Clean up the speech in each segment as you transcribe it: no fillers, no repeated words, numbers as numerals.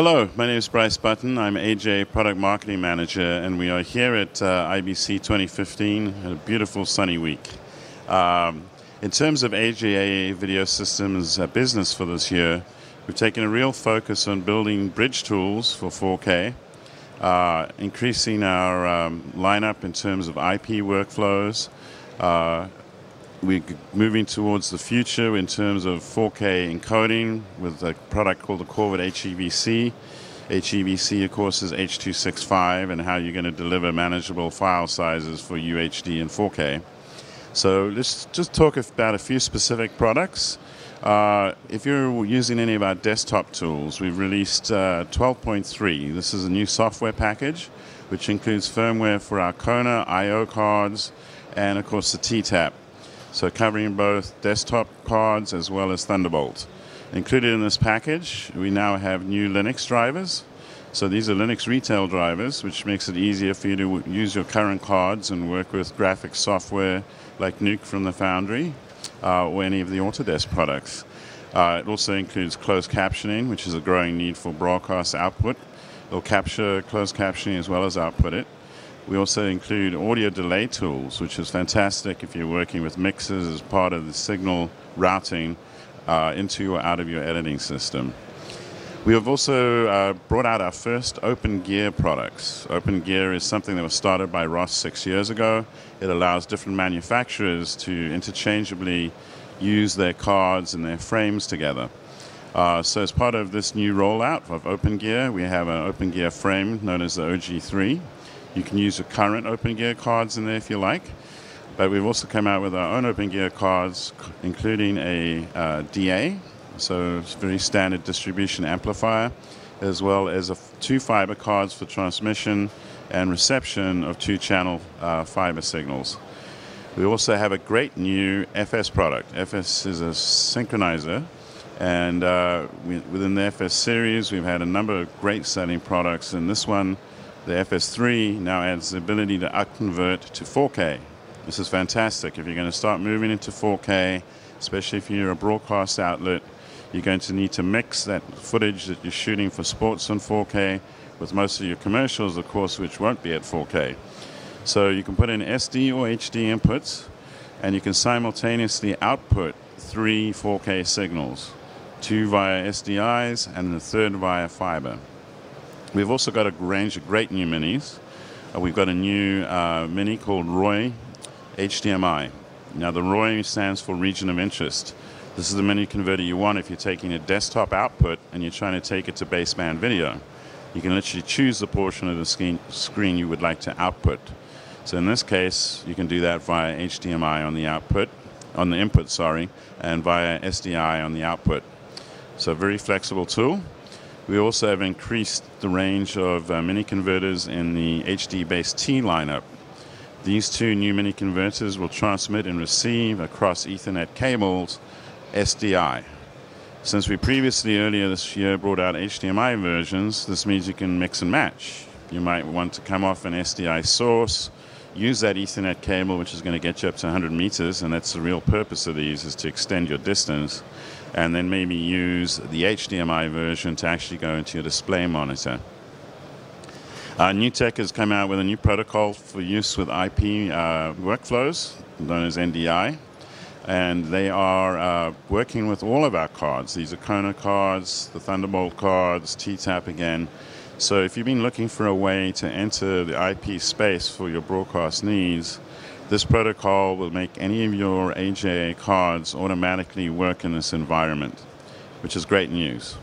Hello, my name is Bryce Button. I'm AJ Product Marketing Manager, and we are here at IBC 2015, a beautiful sunny week. In terms of AJA Video Systems business for this year, we've taken a real focus on building bridge tools for 4K, increasing our lineup in terms of IP workflows. We're moving towards the future in terms of 4K encoding with a product called the Corvid HEVC. HEVC, of course, is H.265, and how you're going to deliver manageable file sizes for UHD and 4K. So let's just talk about a few specific products. If you're using any of our desktop tools, we've released 12.3. This is a new software package, which includes firmware for our Kona I/O cards and, of course, the T-Tap. So covering both desktop cards as well as Thunderbolt. Included in this package, we now have new Linux drivers. So these are Linux retail drivers, which makes it easier for you to use your current cards and work with graphics software like Nuke from the Foundry or any of the Autodesk products. It also includes closed captioning, which is a growing need for broadcast output. It'll capture closed captioning as well as output it. We also include audio delay tools, which is fantastic if you're working with mixers as part of the signal routing into or out of your editing system. We have also brought out our first Open Gear products. Open Gear is something that was started by Ross 6 years ago. It allows different manufacturers to interchangeably use their cards and their frames together. So as part of this new rollout of Open Gear, we have an Open Gear frame known as the OG3. You can use your current Open Gear cards in there if you like, but we've also come out with our own Open Gear cards, including a DA, so it's a very standard distribution amplifier, as well as two fiber cards for transmission and reception of two-channel fiber signals. We also have a great new FS product. FS is a synchronizer, and within the FS series, we've had a number of great selling products, and this one, the FS3, now adds the ability to upconvert to 4K. This is fantastic. If you're going to start moving into 4K, especially if you're a broadcast outlet, you're going to need to mix that footage that you're shooting for sports on 4K with most of your commercials, of course, which won't be at 4K. So you can put in SD or HD inputs, and you can simultaneously output 3 4K signals, 2 via SDIs and the third via fiber. We've also got a range of great new minis. We've got a new mini called ROY HDMI. Now the ROY stands for Region of Interest. This is the mini converter you want if you're taking a desktop output and you're trying to take it to baseband video. You can literally choose the portion of the screen you would like to output. So in this case, you can do that via HDMI on the input, and via SDI on the output. So a very flexible tool. We also have increased the range of mini converters in the HD-based T lineup. These two new mini converters will transmit and receive across Ethernet cables SDI. Since we previously earlier this year brought out HDMI versions, this means you can mix and match. You might want to come off an SDI source, use that Ethernet cable, which is going to get you up to 100 meters, and that's the real purpose of these, is to extend your distance, and then maybe use the HDMI version to actually go into your display monitor. NewTek has come out with a new protocol for use with IP workflows, known as NDI, and they are working with all of our cards. These are Kona cards, the Thunderbolt cards, T-Tap again. So if you've been looking for a way to enter the IP space for your broadcast needs, this protocol will make any of your AJA cards automatically work in this environment, which is great news.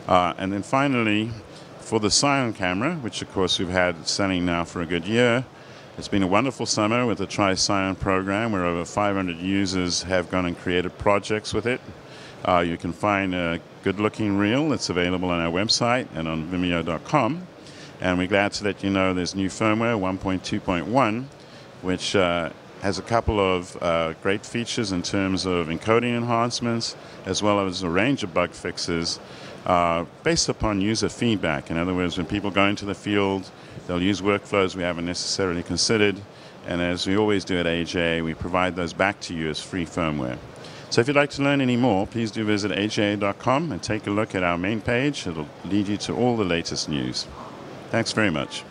And then finally, for the Scion camera, which of course we've had selling now for a good year, it's been a wonderful summer with the Try Scion program, where over 500 users have gone and created projects with it. You can find a good-looking reel that's available on our website and on Vimeo.com. And we're glad to let you know there's new firmware, 1.2.1, which has a couple of great features in terms of encoding enhancements, as well as a range of bug fixes based upon user feedback. In other words, when people go into the field, they'll use workflows we haven't necessarily considered, and as we always do at AJ, we provide those back to you as free firmware. So if you'd like to learn any more, please do visit aja.com and take a look at our main page. It'll lead you to all the latest news. Thanks very much.